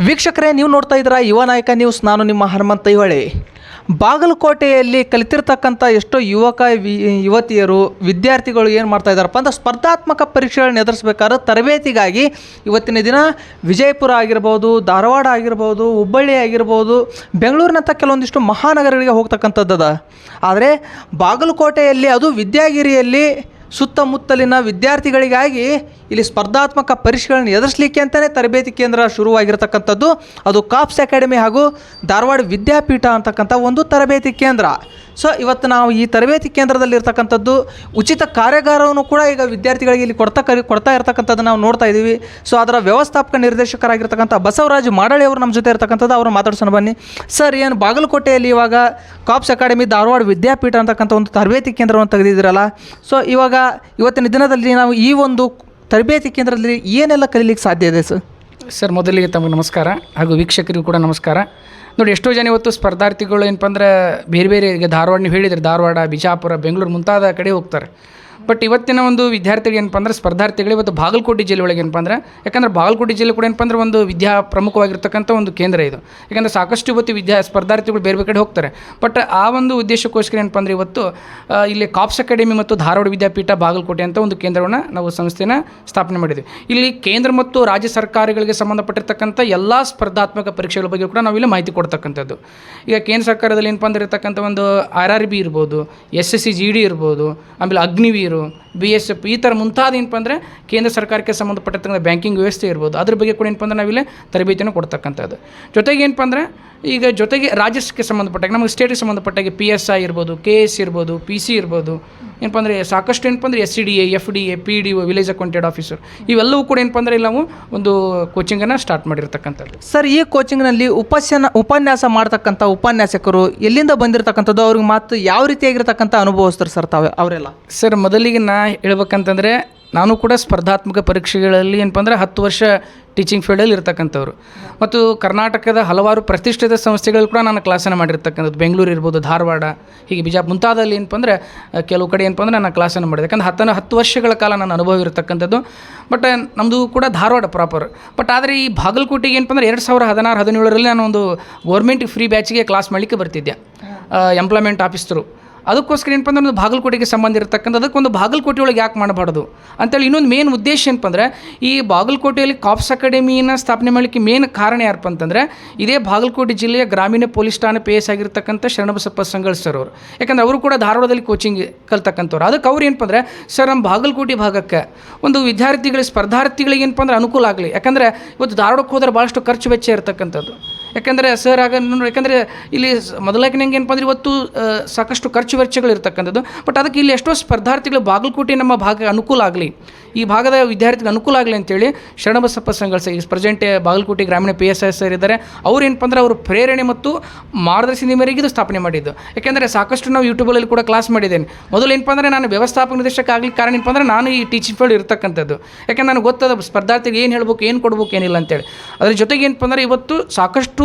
ವೀಕ್ಷಕರೇ, ನೀವು ನೋಡ್ತಾ ಇದ್ದೀರಾ ಯುವ ನಾಯಕ ನ್ಯೂಸ್. ನಾನು ನಿಮ್ಮ ಹನುಮಂತ ಐಹೊಳೆ. ಬಾಗಲಕೋಟೆಯಲ್ಲಿ ಕಲಿತಿರ್ತಕ್ಕಂಥ ಎಷ್ಟೋ ಯುವತಿಯರು ವಿದ್ಯಾರ್ಥಿಗಳು ಏನು ಮಾಡ್ತಾ ಇದ್ದಾರಪ್ಪ ಅಂದ್ರೆ ಸ್ಪರ್ಧಾತ್ಮಕ ಪರೀಕ್ಷೆಗಳನ್ನ ಎದುರಿಸಬೇಕಾದ್ರೆ ತರಬೇತಿಗಾಗಿ ಇವತ್ತಿನ ದಿನ ವಿಜಯಪುರ ಆಗಿರ್ಬೋದು, ಧಾರವಾಡ ಆಗಿರ್ಬೋದು, ಹುಬ್ಬಳ್ಳಿ ಆಗಿರ್ಬೋದು, ಬೆಂಗಳೂರಿನಂಥ ಕೆಲವೊಂದಿಷ್ಟು ಮಹಾನಗರಗಳಿಗೆ ಹೋಗ್ತಕ್ಕಂಥದ್ದು. ಆದರೆ ಬಾಗಲಕೋಟೆಯಲ್ಲಿ, ಅದು ವಿದ್ಯಾಗಿರಿಯಲ್ಲಿ ಸುತ್ತಮುತ್ತಲಿನ ವಿದ್ಯಾರ್ಥಿಗಳಿಗಾಗಿ ಇಲ್ಲಿ ಸ್ಪರ್ಧಾತ್ಮಕ ಪರೀಕ್ಷೆಗಳನ್ನು ಎದುರಿಸಲಿಕ್ಕೆ ಅಂತಲೇ ತರಬೇತಿ ಕೇಂದ್ರ ಶುರುವಾಗಿರತಕ್ಕಂಥದ್ದು. ಅದು ಕಾಪ್ಸ್ ಅಕಾಡೆಮಿ ಹಾಗೂ ಧಾರವಾಡ ವಿದ್ಯಾಪೀಠ ಅಂತಕ್ಕಂಥ ಒಂದು ತರಬೇತಿ ಕೇಂದ್ರ. ಸೊ ಇವತ್ತು ನಾವು ಈ ತರಬೇತಿ ಕೇಂದ್ರದಲ್ಲಿರ್ತಕ್ಕಂಥದ್ದು ಉಚಿತ ಕಾರ್ಯಾಗಾರವನ್ನು ಕೂಡ ಈಗ ವಿದ್ಯಾರ್ಥಿಗಳಿಗೆ ಇಲ್ಲಿ ಕೊಡ್ತಾ ಇರ್ತಕ್ಕಂಥದ್ದು ನಾವು ನೋಡ್ತಾ ಇದ್ದೀವಿ. ಸೊ ಅದರ ವ್ಯವಸ್ಥಾಪಕ ನಿರ್ದೇಶಕರಾಗಿರ್ತಕ್ಕಂಥ ಬಸವರಾಜ್ ಮಾಡಳಿ ಅವರು ನಮ್ಮ ಜೊತೆ ಇರ್ತಕ್ಕಂಥದ್ದು. ಅವರು ಮಾತಾಡ್ಸೋಣ ಬನ್ನಿ. ಸರ್, ಏನು ಬಾಗಲಕೋಟೆಯಲ್ಲಿ ಇವಾಗ ಕಾಪ್ಸ್ ಅಕಾಡೆಮಿ ಧಾರವಾಡ ವಿದ್ಯಾಪೀಠ ಅಂತಕ್ಕಂಥ ಒಂದು ತರಬೇತಿ ಕೇಂದ್ರವನ್ನು ತೆಗೆದಿದ್ದೀರಲ್ಲ, ಸೊ ಇವತ್ತಿನ ದಿನದಲ್ಲಿ ನಾವು ಈ ಒಂದು ತರಬೇತಿ ಕೇಂದ್ರದಲ್ಲಿ ಏನೆಲ್ಲ ಕಲೀಲಿಕ್ಕೆ ಸಾಧ್ಯ ಇದೆ ಸರ್? ಮೊದಲಿಗೆ ತಮಗೆ ನಮಸ್ಕಾರ ಹಾಗೂ ವೀಕ್ಷಕರಿಗೂ ಕೂಡ ನಮಸ್ಕಾರ. ನೋಡಿ, ಎಷ್ಟೋ ಜನ ಇವತ್ತು ಸ್ಪರ್ಧಾರ್ಥಿಗಳು ಏನಪ್ಪ ಅಂದ್ರೆ ಬೇರೆ ಬೇರೆ, ಈಗ ಧಾರವಾಡ ನೀವು ಹೇಳಿದರೆ ಧಾರವಾಡ, ಬಿಜಾಪುರ, ಬೆಂಗಳೂರು ಮುಂತಾದ ಕಡೆ ಹೋಗ್ತಾರೆ. ಬಟ್ ಇವತ್ತಿನ ಒಂದು ವಿದ್ಯಾರ್ಥಿಗಳು ಏನಪ್ಪ ಅಂದ್ರೆ ಸ್ಪರ್ಧಾರ್ಥಿಗಳು ಇವತ್ತು ಬಾಗಲಕೋಟೆ ಜಿಲ್ಲೆ ಒಳಗೆ ಏನಪ್ಪ ಅಂದ್ರೆ, ಯಾಕಂದ್ರೆ ಬಾಗಲಕೋಟೆ ಜಿಲ್ಲೆ ಕೂಡ ಏನಪ್ಪ ಅಂದ್ರೆ ಒಂದು ಪ್ರಮುಖವಾಗಿರ್ತಕ್ಕಂಥ ಒಂದು ಕೇಂದ್ರ ಇದು. ಯಾಕಂದರೆ ಸಾಕಷ್ಟು ಇವತ್ತು ಸ್ಪರ್ಧಾರ್ಥಿಗಳು ಬೇರೆ ಬೇರೆ ಕಡೆ ಹೋಗ್ತಾರೆ. ಬಟ್ ಆ ಒಂದು ಉದ್ದೇಶಕ್ಕೋಸ್ಕರ ಏನಪ್ಪ ಅಂದರೆ ಇವತ್ತು ಇಲ್ಲಿ ಕಾಪ್ಸ್ ಅಕಾಡೆಮಿ ಮತ್ತು ಧಾರವಾಡ ವಿದ್ಯಾಪೀಠ ಬಾಗಲಕೋಟೆ ಅಂತ ಒಂದು ಕೇಂದ್ರವನ್ನು ನಾವು ಸಂಸ್ಥೆನ ಸ್ಥಾಪನೆ ಮಾಡಿದ್ವಿ. ಇಲ್ಲಿ ಕೇಂದ್ರ ಮತ್ತು ರಾಜ್ಯ ಸರ್ಕಾರಗಳಿಗೆ ಸಂಬಂಧಪಟ್ಟಿರ್ತಕ್ಕಂಥ ಎಲ್ಲ ಸ್ಪರ್ಧಾತ್ಮಕ ಪರೀಕ್ಷೆಗಳ ಬಗ್ಗೆ ಕೂಡ ನಾವು ಇಲ್ಲಿ ಮಾಹಿತಿ ಕೊಡ್ತಕ್ಕಂಥದ್ದು. ಈಗ ಕೇಂದ್ರ ಸರ್ಕಾರದಲ್ಲಿ ಏನಪ್ಪ ಅಂದ್ರೆ ಇರತಕ್ಕಂಥ ಒಂದು RRB ಇರ್ಬೋದು, SSC GD ಇರ್ಬೋದು, ಆಮೇಲೆ ಅಗ್ನಿವೀರ್, BSF, ಈ ಥರ ಮುಂತಾದ ಏನಪ್ಪ ಅಂದರೆ ಕೇಂದ್ರ ಸರ್ಕಾರಕ್ಕೆ ಸಂಬಂಧಪಟ್ಟಿರ್ತಕ್ಕಂಥ ಬ್ಯಾಂಕಿಂಗ್ ವ್ಯವಸ್ಥೆ ಇರ್ಬೋದು, ಅದ್ರ ಬಗ್ಗೆ ಕೂಡ ಏನಪ್ಪ ಅಂದ್ರೆ ನಾವಿಲ್ಲಿ ತರಬೇತಿಯನ್ನು ಕೊಡ್ತಕ್ಕಂಥದ್ದು. ಜೊತೆಗೆ ಏನಪ್ಪ ಅಂದರೆ ಈಗ ಜೊತೆಗೆ ರಾಜ್ಯಕ್ಕೆ ಸಂಬಂಧಪಟ್ಟಾಗ ನಮಗೆ ಸ್ಟೇಟಿಗೆ ಸಂಬಂಧಪಟ್ಟಾಗೆ PSI ಇರ್ಬೋದು, KS ಇರ್ಬೋದು, PC ಇರ್ಬೋದು, ಏನಪ್ಪ ಅಂದರೆ ಸಾಕಷ್ಟು ಏನಪ್ಪ ಅಂದರೆ SCDA, FDA, PDO, village accountant officer, ಇವೆಲ್ಲವೂ ಕೂಡ ಏನಪ್ಪ ಅಂದರೆ ಇಲ್ಲಿ ನಾವು ಒಂದು ಕೋಚಿಂಗನ್ನು ಸ್ಟಾರ್ಟ್ ಮಾಡಿರ್ತಕ್ಕಂಥದ್ದು. ಸರ್, ಈ ಕೋಚಿಂಗ್ನಲ್ಲಿ ಉಪನ್ಯಾಸ ಮಾಡ್ತಕ್ಕಂಥ ಉಪನ್ಯಾಸಕರು ಎಲ್ಲಿಂದ ಬಂದಿರತಕ್ಕಂಥದ್ದು, ಅವ್ರಿಗೆ ಮಾತು ಯಾವ ರೀತಿಯಾಗಿರ್ತಕ್ಕಂಥ ಅನುಭವಿಸ್ತಾರೆ ಸರ್ ಅವರೆಲ್ಲ? ಸರ್, ಮೊದಲಿಗೆ ಹೇಳ್ಬೇಕಂತಂದರೆ ನಾನು ಕೂಡ ಸ್ಪರ್ಧಾತ್ಮಕ ಪರೀಕ್ಷೆಗಳಲ್ಲಿ ಏನಪ್ಪ ಅಂದರೆ 10 ವರ್ಷ ಟೀಚಿಂಗ್ ಫೀಲ್ಡಲ್ಲಿ ಇರ್ತಕ್ಕಂಥವ್ರು ಮತ್ತು ಕರ್ನಾಟಕದ ಹಲವಾರು ಪ್ರತಿಷ್ಠಿತ ಸಂಸ್ಥೆಗಳು ಕೂಡ ನಾನು ಕ್ಲಾಸನ್ನು ಮಾಡಿರ್ತಕ್ಕಂಥದ್ದು. ಬೆಂಗಳೂರು ಇರ್ಬೋದು, ಧಾರವಾಡ, ಹೀಗೆ ಬಿಜಾಪುರ ಮುಂತಾದಲ್ಲಿ ಏನಪ್ಪ ಅಂದರೆ ಕೆಲವು ಕಡೆ ಏನಪ್ಪ ಅಂದರೆ ನಾನು ಕ್ಲಾಸನ್ನು ಮಾಡಿದೆ. ಯಾಕಂದ್ರೆ 10 ವರ್ಷಗಳ ಕಾಲ ನಾನು ಅನುಭವ ಇರತಕ್ಕಂಥದ್ದು. ಬಟ್ ನಮ್ಮದು ಕೂಡ ಧಾರವಾಡ ಪ್ರಾಪರ್. ಬಟ್ ಆದರೆ ಈ ಬಾಗಲಕೋಟೆಗೆ ಏನಪ್ಪ ಅಂದರೆ 2016-17ರಲ್ಲಿ ನಾನು ಒಂದು ಗೌರ್ಮೆಂಟ್ ಫ್ರೀ ಬ್ಯಾಚಿಗೆ ಕ್ಲಾಸ್ ಮಾಡಲಿಕ್ಕೆ ಬರ್ತಿದ್ದೆ, ಎಂಪ್ಲಾಯ್ಮೆಂಟ್ ಆಫೀಸರು. ಅದಕ್ಕೋಸ್ಕರ ಏನಪ್ಪ ಅಂದ್ರೆ ಒಂದು ಬಾಗಲಕೋಟೆಗೆ ಸಂಬಂಧ ಇರತಕ್ಕಂಥ ಅದಕ್ಕೊಂದು ಬಾಗಲಕೋಟೆ ಒಳಗೆ ಯಾಕೆ ಮಾಡಬಾರ್ದು ಅಂತೇಳಿ ಇನ್ನೊಂದು ಮೇನ್ ಉದ್ದೇಶ ಏನಪ್ಪ ಅಂದರೆ ಈ ಬಾಗಲಕೋಟೆಯಲ್ಲಿ ಕಾಪ್ಸ್ ಅಕಾಡೆಮಿಯನ್ನು ಸ್ಥಾಪನೆ ಮಾಡಲಿಕ್ಕೆ ಮೇನ್ ಕಾರಣ ಯಾರಪ್ಪ ಅಂತಂದರೆ ಇದೇ ಬಾಗಲಕೋಟೆ ಜಿಲ್ಲೆಯ ಗ್ರಾಮೀಣ ಪೊಲೀಸ್ ಠಾಣೆ PS ಆಗಿರ್ತಕ್ಕಂಥ ಶರಣಬಸಪ್ಪ ಸಂಗಳ ಸರ್ ಅವರು. ಯಾಕಂದರೆ ಅವರು ಕೂಡ ಧಾರವಾಡದಲ್ಲಿ ಕೋಚಿಂಗ್ ಕಲ್ತಕ್ಕಂಥವ್ರು. ಅದಕ್ಕೆ ಅವ್ರು ಏನಪ್ಪ ಅಂದರೆ, ಸರ್ ನಮ್ಮ ಬಾಗಲಕೋಟೆ ಭಾಗಕ್ಕೆ ಒಂದು ಸ್ಪರ್ಧಾರ್ಥಿಗಳಿಗೆ ಏನಪ್ಪ ಅಂದ್ರೆ ಅನುಕೂಲ ಆಗಲಿ. ಯಾಕಂದರೆ ಇವತ್ತು ಧಾರವಾಡಕ್ಕೆ ಹೋದರೆ ಭಾಳಷ್ಟು ಖರ್ಚು ವೆಚ್ಚ ಇರತಕ್ಕಂಥದ್ದು. ಯಾಕಂದರೆ ಸರ್ ಯಾಕಂದರೆ ಇಲ್ಲಿ ಮೊದಲಾಗಿ ನಂಗೆ ಏನಪ್ಪ ಅಂದ್ರೆ ಇವತ್ತು ಸಾಕಷ್ಟು ಖರ್ಚು ವೆಚ್ಚಗಳು ಇರ್ತಕ್ಕಂಥದ್ದು. ಬಟ್ ಅದಕ್ಕೆ ಇಲ್ಲಿ ಎಷ್ಟೋ ಸ್ಪರ್ಧಾರ್ಥಿಗಳು ಬಾಗಲಕೋಟೆ ನಮ್ಮ ಭಾಗ ಅನುಕೂಲ ಆಗಲಿ, ಈ ಭಾಗದ ವಿದ್ಯಾರ್ಥಿಗಳು ಅನುಕೂಲ ಆಗಲಿ ಅಂತೇಳಿ ಶರಣಬಸಪ್ಪ ಸಂಗಳ ಸರ್, ಈಗ ಪ್ರೆಸೆಂಟ್ ಬಾಗಲಕೋಟೆ ಗ್ರಾಮೀಣ PSI ಸರ್ ಇದ್ದಾರೆ. ಅವ್ರು ಏನಪ್ಪ ಅಂದ್ರೆ ಅವರು ಪ್ರೇರಣೆ ಮತ್ತು ಮಾರ್ಗದರ್ಶನದ ಮೇರೆಗೆ ಇದು ಸ್ಥಾಪನೆ ಮಾಡಿದ್ದು. ಯಾಕೆಂದರೆ ಸಾಕಷ್ಟು ನಾವು ಯೂಟ್ಯೂಬಲ್ಲಿ ಕೂಡ ಕ್ಲಾಸ್ ಮಾಡಿದ್ದೇನೆ. ಮೊದಲು ಏನಪ್ಪ ಅಂದರೆ ನಾನು ವ್ಯವಸ್ಥಾಪಕ ನಿರ್ದೇಶಕ ಆಗಲಿಕ್ಕೆ ಕಾರಣ ಏನಪ್ಪ ಅಂದರೆ ನಾನು ಈ ಟೀಚಿಂಗ್ ಫೀಲ್ಡ್ ಇರ್ತಕ್ಕಂಥದ್ದು. ಯಾಕೆಂದ್ರೆ ನನಗೆ ಗೊತ್ತದ ಸ್ಪರ್ಧಾರ್ಥಿಗೆ ಏನು ಹೇಳ್ಬೇಕು, ಏನು ಕೊಡ್ಬೇಕು, ಏನಿಲ್ಲ ಅಂತೇಳಿ. ಅದ್ರ ಜೊತೆಗೆ ಏನಪ್ಪ ಅಂದರೆ ಇವತ್ತು ಸಾಕಷ್ಟು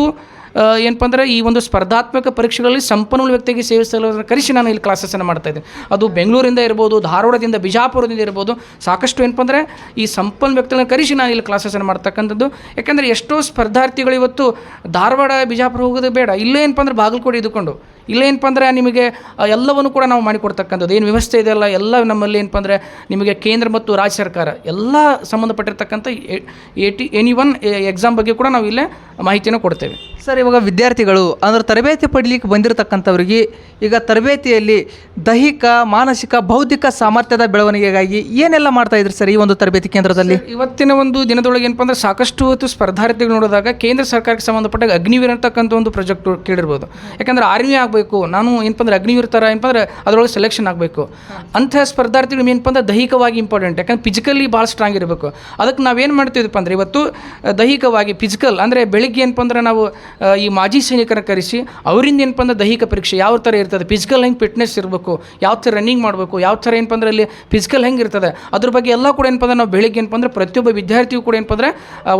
ಏನಪ್ಪ ಅಂದರೆ ಈ ಒಂದು ಸ್ಪರ್ಧಾತ್ಮಕ ಪರೀಕ್ಷೆಗಳಲ್ಲಿ ಸಂಪನ್ಮೂಲ ವ್ಯಕ್ತಿಗೆ ಸೇವಿಸಲು ಕರೆಸಿ ನಾನು ಇಲ್ಲಿ ಕ್ಲಾಸಸ್ಸನ್ನು ಮಾಡ್ತಾಯಿದ್ದೀನಿ. ಅದು ಬೆಂಗಳೂರಿಂದ ಇರ್ಬೋದು, ಧಾರವಾಡದಿಂದ, ಬಿಜಾಪುರದಿಂದ ಇರ್ಬೋದು, ಸಾಕಷ್ಟು ಏನಪ್ಪ ಅಂದರೆ ಈ ಸಂಪನ್ಮೂಲ ವ್ಯಕ್ತಿಗಳನ್ನ ಕರೆಸಿ ನಾನು ಇಲ್ಲಿ ಕ್ಲಾಸಸ್ಸನ್ನು ಮಾಡ್ತಕ್ಕಂಥದ್ದು. ಯಾಕೆಂದರೆ ಎಷ್ಟೋ ಸ್ಪರ್ಧಾರ್ಥಿಗಳು ಇವತ್ತು ಧಾರವಾಡ, ಬಿಜಾಪುರ ಹೋಗೋದು ಬೇಡ, ಇಲ್ಲೇ ಏನಪ್ಪ ಅಂದ್ರೆ ಬಾಗಲಕೋಟೆ ಇದ್ದುಕೊಂಡು ಇಲ್ಲ ಏನಪ್ಪ ಅಂದರೆ ನಿಮಗೆ ಎಲ್ಲವನ್ನು ಕೂಡ ನಾವು ಮಾಡಿಕೊಡ್ತಕ್ಕಂಥದ್ದು. ಏನು ವ್ಯವಸ್ಥೆ ಇದೆಯಲ್ಲ ಎಲ್ಲ ನಮ್ಮಲ್ಲಿ ಏನಪ್ಪ ಅಂದರೆ ನಿಮಗೆ ಕೇಂದ್ರ ಮತ್ತು ರಾಜ್ಯ ಸರ್ಕಾರ ಎಲ್ಲ ಸಂಬಂಧಪಟ್ಟಿರ್ತಕ್ಕಂಥ ಎನಿ1 ಎಕ್ಸಾಮ್ ಬಗ್ಗೆ ಕೂಡ ನಾವು ಇಲ್ಲೇ ಮಾಹಿತಿಯನ್ನು ಕೊಡ್ತೇವೆ. ಸರ್, ಇವಾಗ ವಿದ್ಯಾರ್ಥಿಗಳು ಅಂದರೆ ತರಬೇತಿ ಪಡೀಲಿಕ್ಕೆ ಬಂದಿರತಕ್ಕಂಥವ್ರಿಗೆ ಈಗ ತರಬೇತಿಯಲ್ಲಿ ದೈಹಿಕ, ಮಾನಸಿಕ, ಬೌದ್ಧಿಕ ಸಾಮರ್ಥ್ಯದ ಬೆಳವಣಿಗೆಗಾಗಿ ಏನೆಲ್ಲ ಮಾಡ್ತಾಯಿದ್ರಿ ಸರ್ ಈ ಒಂದು ತರಬೇತಿ ಕೇಂದ್ರದಲ್ಲಿ? ಇವತ್ತಿನ ಒಂದು ದಿನದೊಳಗೆ ಏನಪ್ಪ ಅಂದರೆ ಸಾಕಷ್ಟು ಹೊತ್ತು ಸ್ಪರ್ಧಾರ್ಥಿಗಳು ನೋಡಿದಾಗ ಕೇಂದ್ರ ಸರ್ಕಾರಕ್ಕೆ ಸಂಬಂಧಪಟ್ಟಾಗ ಅಗ್ನಿವೀರ್ ಅಂತಕ್ಕಂಥ ಒಂದು ಪ್ರಾಜೆಕ್ಟ್ ಕೇಳಿರ್ಬೋದು. ಯಾಕಂದರೆ ಆರ್ಮಿ ಆಗಬೇಕು, ನಾನು ಏನಪ್ಪ ಅಂದ್ರೆ ಅಗ್ನಿವೀರ್ ಥರ ಏನಪ್ಪ ಅಂದ್ರೆ ಅದರೊಳಗೆ ಸೆಲೆಕ್ಷನ್ ಆಗಬೇಕು ಅಂಥ ಸ್ಪರ್ಧಾರ್ಥಿಗಳು ಏನಪ್ಪ ಅಂದ್ರೆ ದೈಹಿಕವಾಗಿ ಇಂಪಾರ್ಟೆಂಟ್. ಯಾಕಂದ್ರೆ ಫಿಸಿಕಲಿ ಭಾಳ ಸ್ಟ್ರಾಂಗ್ ಇರಬೇಕು. ಅದಕ್ಕೆ ನಾವೇನು ಮಾಡ್ತಿದ್ವಪ್ಪ ಅಂದರೆ ಇವತ್ತು ದೈಹಿಕವಾಗಿ ಫಿಸಿಕಲ್ ಅಂದರೆ ಬೆಳಿಗ್ಗೆ ಏನಪ್ಪ ಅಂದ್ರೆ ನಾವು ಈ ಮಾಜಿ ಸೈನಿಕರ ಕರೆಸಿ ಅವರಿಂದ ಏನಪ್ಪ ಅಂದ್ರೆ ದೈಹಿಕ ಪರೀಕ್ಷೆ ಯಾವ ಥರ ಇರ್ತದೆ, ಫಿಸಿಕಲ್ ಹೆಂಗೆ ಫಿಟ್ನೆಸ್ ಇರಬೇಕು, ಯಾವ ಥರ ರನ್ನಿಂಗ್ ಮಾಡಬೇಕು, ಯಾವ ಥರ ಏನಪ್ಪ ಅಂದ್ರೆ ಅಲ್ಲಿ ಫಿಸಿಕಲ್ ಹೆಂಗೆ ಇರ್ತದೆ, ಅದ್ರ ಬಗ್ಗೆ ಎಲ್ಲ ಕೂಡ ಏನಪ್ಪ ಅಂದ್ರೆ ನಾವು ಬೆಳಿಗ್ಗೆ ಏನಪ್ಪ ಅಂದ್ರೆ ಪ್ರತಿಯೊಬ್ಬ ವಿದ್ಯಾರ್ಥಿಯು ಕೂಡ ಏನಪ್ಪ ಅಂದ್ರೆ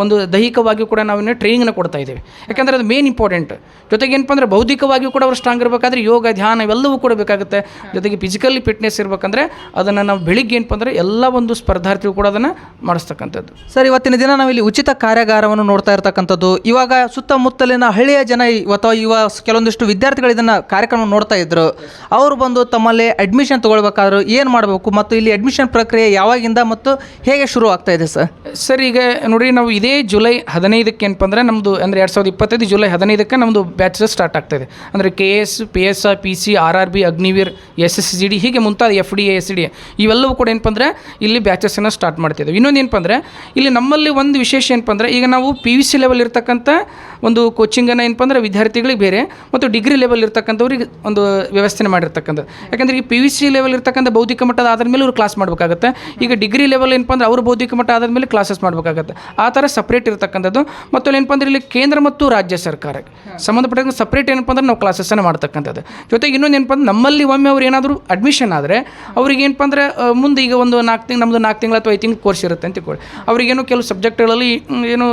ಒಂದು ದೈಹಿಕವಾಗಿ ಕೂಡ ನಾವು ಟ್ರೈನಿಂಗನ್ನು ಕೊಡ್ತಾ ಇದ್ದೇವೆ. ಯಾಕಂದರೆ ಅದು ಮೇನ್ ಇಂಪಾರ್ಟೆಂಟ್. ಜೊತೆಗೆ ಏನಪ್ಪ ಅಂದ್ರೆ ಬೌದ್ಧಿಕವಾಗಿಯೂ ಕೂಡ ಅವ್ರು ಸ್ಟ್ರಾಂಗ್ ಇರಬೇಕಾದ್ರೆ ಯೋಗ ಧ್ಯಾನ ಇವೆಲ್ಲವೂ ಕೂಡ ಬೇಕಾಗುತ್ತೆ. ಜೊತೆಗೆ ಫಿಸಿಕಲಿ ಫಿಟ್ನೆಸ್ ಇರಬೇಕಂದ್ರೆ ಅದನ್ನು ನಾವು ಬೆಳಿಗ್ಗೆ ಏನಪ್ಪ ಅಂದರೆ ಎಲ್ಲ ಒಂದು ಸ್ಪರ್ಧಾರ್ಥಿಗಳು ಕೂಡ ಅದನ್ನು ಮಾಡಿಸ್ತಕ್ಕಂಥದ್ದು. ಸರ್, ಇವತ್ತಿನ ದಿನ ನಾವಿಲ್ಲಿ ಉಚಿತ ಕಾರ್ಯಾಗಾರವನ್ನು ನೋಡ್ತಾ ಇರ್ತಕ್ಕಂಥದ್ದು. ಇವಾಗ ಸುತ್ತಮುತ್ತಲಿನ ಹಳ್ಳಿಯ ಜನ ಅಥವಾ ಕೆಲವೊಂದಿಷ್ಟು ವಿದ್ಯಾರ್ಥಿಗಳು ಇದನ್ನು ಕಾರ್ಯಕ್ರಮ ನೋಡ್ತಾ ಇದ್ರು. ಅವರು ಬಂದು ತಮ್ಮಲ್ಲಿ ಅಡ್ಮಿಷನ್ ತೊಗೊಳ್ಬೇಕಾದ್ರು ಏನು ಮಾಡಬೇಕು ಮತ್ತು ಇಲ್ಲಿ ಅಡ್ಮಿಷನ್ ಪ್ರಕ್ರಿಯೆ ಯಾವಾಗಿಂದ ಮತ್ತು ಹೇಗೆ ಶುರು ಆಗ್ತಾ ಇದೆ ಸರ್? ಈಗ ನೋಡಿರಿ, ನಾವು ಇದೇ ಜುಲೈ 15ಕ್ಕೆ ಏನಪ್ಪ ಅಂದರೆ ನಮ್ಮದು ಅಂದರೆ 2025 ಜುಲೈ 15ಕ್ಕೆ ನಮ್ಮದು ಬ್ಯಾಚಸ್ ಸ್ಟಾರ್ಟ್ ಆಗ್ತಾಯಿದೆ. ಅಂದರೆ KS, PSI, PC, RRB, Agniveer, SSGD ಹೀಗೆ ಮುಂತಾದ FDA, SDA ಇವೆಲ್ಲವೂ ಕೂಡ ಏನಪ್ಪ ಅಂದರೆ ಇಲ್ಲಿ ಬ್ಯಾಚಸ್ಸನ್ನು ಸ್ಟಾರ್ಟ್ ಮಾಡ್ತಿದ್ದೇವೆ. ಇನ್ನೊಂದು ಏನಪ್ಪ ಅಂದರೆ ಇಲ್ಲಿ ನಮ್ಮಲ್ಲಿ ಒಂದು ವಿಶೇಷ ಏನಪ್ಪ ಅಂದರೆ ಈಗ ನಾವು PUC ಲೆವೆಲ್ ಇರ್ತಕ್ಕಂಥ ಒಂದು ಕೋಚಿಂಗನ್ನು ಏನಪ್ಪ ಅಂದರೆ ವಿದ್ಯಾರ್ಥಿಗಳಿಗೆ ಬೇರೆ ಮತ್ತು ಡಿಗ್ರಿ ಲೆವೆಲ್ ಇರ್ತಕ್ಕಂಥವ್ರಿಗೆ ಒಂದು ವ್ಯವಸ್ಥೆ ಮಾಡಿರ್ತಕ್ಕಂಥದ್ದು. ಯಾಕಂದರೆ ಈಗ PUC ಲೆವೆಲ್ ಇರ್ತಕ್ಕಂಥ ಬೌದ್ಧಿಕ ಮಟ್ಟದ ಆದ ಮೇಲೆ ಅವ್ರು ಕ್ಲಾಸ್ ಮಾಡಬೇಕಾಗುತ್ತೆ. ಈಗ ಡಿಗ್ರಿ ಲೆವೆಲ್ ಏನಪ್ಪ ಅಂದರೆ ಅವರು ಬೌದ್ಧಿಕ ಮಟ್ಟ ಆದ ಮೇಲೆ ಕ್ಲಾಸಸ್ ಮಾಡಬೇಕಾಗುತ್ತೆ. ಆ ಥರ ಸಪ್ರೇಟ್ ಇರ್ತಕ್ಕಂಥದ್ದು. ಮತ್ತು ಅಲ್ಲಿ ಏನಪ್ಪ ಅಂದರೆ ಇಲ್ಲಿ ಕೇಂದ್ರ ಮತ್ತು ರಾಜ್ಯ ಸರ್ಕಾರಕ್ಕೆ ಸಂಬಂಧಪಟ್ಟ ಸಪ್ರೇಟ್ ಏನಪ್ಪ ಅಂದರೆ ನಾವು ಕ್ಲಾಸಸ್ಸನ್ನು ಮಾಡ್ತಕ್ಕಂಥದ್ದು. ಜೊತೆಗೆ ಇನ್ನೊಂದು ಏನಪ್ಪ ಅಂದ್ರೆ ನಮ್ಮಲ್ಲಿ ಒಮ್ಮೆ ಅವ್ರು ಏನಾದರೂ ಅಡ್ಮಿಷನ್ ಆದರೆ ಅವ್ರಿಗೆ ಏನಪ್ಪ ಅಂದರೆ ಮುಂದೆ ಈಗ ಒಂದು 4 ತಿಂಗಳು ನಮ್ಮದು 4 ತಿಂಗಳು ಅಥವಾ 5 ತಿಂಗಳು ಕೋರ್ಸ್ ಇರುತ್ತೆ ಅಂತ ತಿಳ್ಕೊಳ್ಳಿ. ಅವ್ರಿಗೇನು ಕೆಲವು ಸಬ್ಜೆಕ್ಟ್ಗಳಲ್ಲಿ ಏನು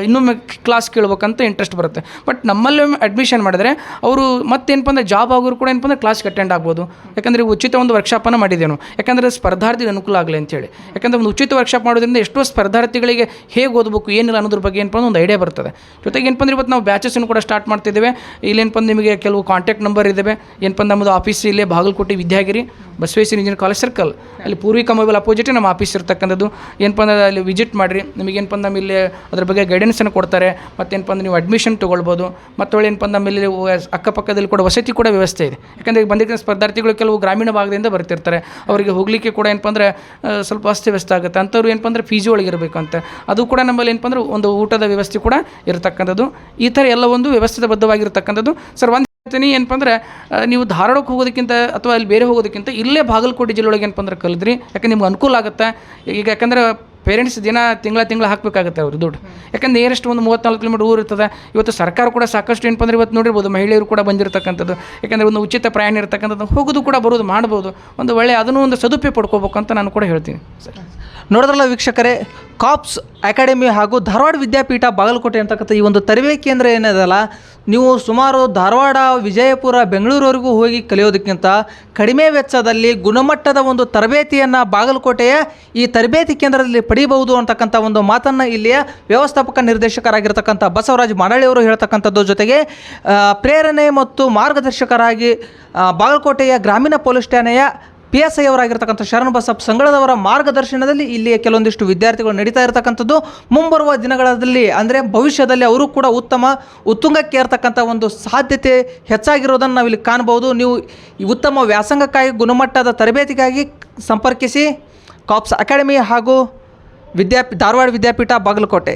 ಇನ್ನೊಮ್ಮೆ ಕ್ಲಾಸ್ ಕೇಳ್ಬೇಕಂತ ಇಂಟ್ರೆಸ್ಟ್ ಬರುತ್ತೆ. ಬಟ್ ನಮ್ಮಲ್ಲಿ ಒಮ್ಮೆ ಅಡ್ಮಿಷನ್ ಮಾಡಿದರೆ ಅವರು ಮತ್ತೇನಪ್ಪ ಅಂದರೆ ಜಾಬ್ ಆಗೋರು ಕೂಡ ಏನಪ್ಪ ಅಂದರೆ ಕ್ಲಾಸ್ಗೆ ಅಟೆಂಡ್ ಆಗ್ಬೋದು. ಯಾಕಂದರೆ ಉಚಿತ ಒಂದು ವರ್ಕ್ಶಾಪನ್ನು ಮಾಡಿದ್ದೇನು, ಯಾಕಂದರೆ ಸ್ಪರ್ಧಾರ್ಥಿಗೆ ಅನುಕೂಲ ಆಗಲಿ ಅಂತೇಳಿ. ಯಾಕಂದರೆ ಒಂದು ಉಚಿತ ವರ್ಕ್ಶಾಪ್ ಮಾಡೋದ್ರಿಂದ ಎಷ್ಟೋ ಸ್ಪರ್ಧಾರ್ಥಿಗಳಿಗೆ ಹೇಗೆ ಓದಬೇಕು ಏನಿಲ್ಲ ಅನ್ನೋದ್ರ ಬಗ್ಗೆ ಏನಪ್ಪ ಒಂದು ಐಡಿಯಾ ಬರ್ತದೆ. ಜೊತೆಗೆ ಏನಪ್ಪ ಅಂದ್ರೆ ಇವತ್ತು ನಾವು ಬ್ಯಾಚಸ್ಸನ್ನು ಕೂಡ ಸ್ಟಾರ್ಟ್ ಮಾಡ್ತಿದ್ದೇವೆ. ಇಲ್ಲೇನಪ್ಪ ನಿಮಗೆ ಕೆಲವು ಕಾಂಟ್ಯಾಕ್ಟ್ ನಂಬರ್ ಇದ್ದಾವೆ. ಏನಪ್ಪ ನಮ್ಮದು ಆಫೀಸ್ ಇಲ್ಲೇ Bagalkot Vidyagiri Basaveshwara engineer college circle ಅಲ್ಲಿ ಪೂರ್ವಿಕಾ ಮೊಬೈಲ್ ಅಪೋಸಿಟ್ ನಮ್ಮ ಆಫೀಸ್ ಇರ್ತಕ್ಕಂಥದ್ದು. ಏನಪ್ಪ ಅಂದ್ರೆ ಅಲ್ಲಿ ವಿಸಿಟ್ ಮಾಡಿರಿ. ನಿಮಗೇನಪ್ಪ ಅಂದ್ರೆ ನಮ್ಮಲ್ಲಿ ಅದ್ರ ಬಗ್ಗೆ ಗೈಡೆನ್ಸನ್ನು ಕೊಡ್ತಾರೆ. ಮತ್ತೇನಪ್ಪ ಅಂದ್ರೆ ನೀವು ಅಡ್ಮಿಷನ್ ತೊಗೊಳ್ಬೋದು. ಮತ್ತು ಏನಪ್ಪ ಅಂದ್ರೆ ನಮ್ಮಲ್ಲಿ ಅಕ್ಕಪಕ್ಕದಲ್ಲಿ ಕೂಡ ವಸತಿ ಕೂಡ ವ್ಯವಸ್ಥೆ ಇದೆ. ಯಾಕಂದರೆ ಈಗ ಬಂದಿದ್ದ ಸ್ಪರ್ಧಾರ್ಥಿಗಳು ಕೆಲವು ಗ್ರಾಮೀಣ ಭಾಗದಿಂದ ಬರ್ತಿರ್ತಾರೆ. ಅವರಿಗೆ ಹೋಗಲಿಕ್ಕೆ ಕೂಡ ಏನಪ್ಪ ಅಂದರೆ ಸ್ವಲ್ಪ ಅಸ್ತವ್ಯಸ್ತ ಆಗುತ್ತೆ. ಅಂಥವ್ರು ಏನಪ್ಪ ಅಂದರೆ PG ಒಳಗೆ ಇರಬೇಕು ಅಂತ ಅದು ಕೂಡ ನಮ್ಮಲ್ಲಿ ಏನಪ್ಪ ಅಂದ್ರೆ ಒಂದು ಊಟದ ವ್ಯವಸ್ಥೆ ಕೂಡ ಇರತಕ್ಕಂಥದ್ದು. ಈ ಥರ ಎಲ್ಲ ಒಂದು ವ್ಯವಸ್ಥಿತಬದ್ಧವಾಗಿರ್ತಕ್ಕಂಥದ್ದು. ಸರ್, ಒಂದು ಹೇಳ್ತೀನಿ ಏನಪ್ಪ ಅಂದರೆ ನೀವು ಧಾರವಾಡಕ್ಕೆ ಹೋಗೋದಕ್ಕಿಂತ ಅಥವಾ ಅಲ್ಲಿ ಬೇರೆ ಹೋಗೋದಕ್ಕಿಂತ ಇಲ್ಲೇ ಬಾಗಲಕೋಟೆ ಜಿಲ್ಲೆ ಒಳಗೆ ಏನಪ್ಪ ಅಂದ್ರೆ ಕಲಿದ್ರಿ. ಯಾಕಂದ್ರೆ ನಿಮ್ಗೆ ಅನುಕೂಲ ಆಗುತ್ತೆ. ಈಗ ಯಾಕಂದರೆ ಪೇರೆಂಟ್ಸ್ ತಿಂಗಳ ಹಾಕಬೇಕಾಗುತ್ತೆ ಅವರು ದುಡ್ಡು. ಯಾಕಂದ್ರೆ ನಿಯರೆಸ್ಟ್ ಒಂದು 34 ಕಿಲೋಮೀಟರ್ ಊರು ಇರ್ತದೆ. ಇವತ್ತು ಸರ್ಕಾರ ಕೂಡ ಸಾಕಷ್ಟು ಏನಪ್ಪ ಅಂದರೆ ಇವತ್ತು ನೋಡಿರ್ಬೋದು ಮಹಿಳೆಯರು ಕೂಡ ಬಂದಿರತಕ್ಕಂಥದ್ದು. ಯಾಕಂದರೆ ಒಂದು ಉಚಿತ ಪ್ರಯಾಣ ಇರತಕ್ಕಂಥದ್ದು, ಹೋಗೋದು ಕೂಡ ಬರೋದು ಮಾಡ್ಬೋದು. ಒಂದು ಒಳ್ಳೆಯ ಅದನ್ನು ಒಂದು ಸದುಪಯೋಗ ಪಡ್ಕೋಬೇಕು ಅಂತ ನಾನು ಕೂಡ ಹೇಳ್ತೀನಿ ಸರ್. ನೋಡಿದ್ರಲ್ಲ ವೀಕ್ಷಕರೇ, ಕಾಪ್ಸ್ ಅಕಾಡೆಮಿ ಹಾಗೂ ಧಾರವಾಡ ವಿದ್ಯಾಪೀಠ ಬಾಗಲಕೋಟೆ ಅಂತಕ್ಕಂಥ ಈ ಒಂದು ತರಬೇತಿ ಕೇಂದ್ರ ಏನಿದೆಯಲ್ಲ, ನೀವು ಸುಮಾರು ಧಾರವಾಡ, ವಿಜಯಪುರ, ಬೆಂಗಳೂರವರೆಗೂ ಹೋಗಿ ಕಲಿಯೋದಕ್ಕಿಂತ ಕಡಿಮೆ ವೆಚ್ಚದಲ್ಲಿ ಗುಣಮಟ್ಟದ ಒಂದು ತರಬೇತಿಯನ್ನು ಬಾಗಲಕೋಟೆಯ ಈ ತರಬೇತಿ ಕೇಂದ್ರದಲ್ಲಿ ಪಡೀಬಹುದು ಅಂತಕ್ಕಂಥ ಒಂದು ಮಾತನ್ನು ಇಲ್ಲಿಯ ವ್ಯವಸ್ಥಾಪಕ ನಿರ್ದೇಶಕರಾಗಿರ್ತಕ್ಕಂಥ ಬಸವರಾಜ್ ಮಾಡಳ್ಳಿಯವರು ಹೇಳ್ತಕ್ಕಂಥದ್ದು. ಜೊತೆಗೆ ಪ್ರೇರಣೆ ಮತ್ತು ಮಾರ್ಗದರ್ಶಕರಾಗಿ ಬಾಗಲಕೋಟೆಯ ಗ್ರಾಮೀಣ ಪೊಲೀಸ್ ಠಾಣೆಯ PSI ಅವರಾಗಿರ್ತಕ್ಕಂಥ ಶರಣಬಸಪ್ಪ ಸಂಗಳದವರ ಮಾರ್ಗದರ್ಶನದಲ್ಲಿ ಇಲ್ಲಿ ಕೆಲವೊಂದಿಷ್ಟು ವಿದ್ಯಾರ್ಥಿಗಳು ನಡೀತಾ ಇರತಕ್ಕಂಥದ್ದು. ಮುಂಬರುವ ದಿನಗಳಲ್ಲಿ ಅಂದರೆ ಭವಿಷ್ಯದಲ್ಲಿ ಅವರು ಕೂಡ ಉತ್ತುಂಗಕ್ಕೆ ಏರ್ತಕ್ಕಂಥ ಒಂದು ಸಾಧ್ಯತೆ ಹೆಚ್ಚಾಗಿರೋದನ್ನು ನಾವಿಲ್ಲಿ ಕಾಣ್ಬೋದು. ನೀವು ಈ ಉತ್ತಮ ವ್ಯಾಸಂಗಕ್ಕಾಗಿ ಗುಣಮಟ್ಟದ ತರಬೇತಿಗಾಗಿ ಸಂಪರ್ಕಿಸಿ ಕಾಪ್ಸ್ ಅಕಾಡೆಮಿ ಹಾಗೂ ಧಾರವಾಡ ವಿದ್ಯಾಪೀಠ ಬಾಗಲಕೋಟೆ.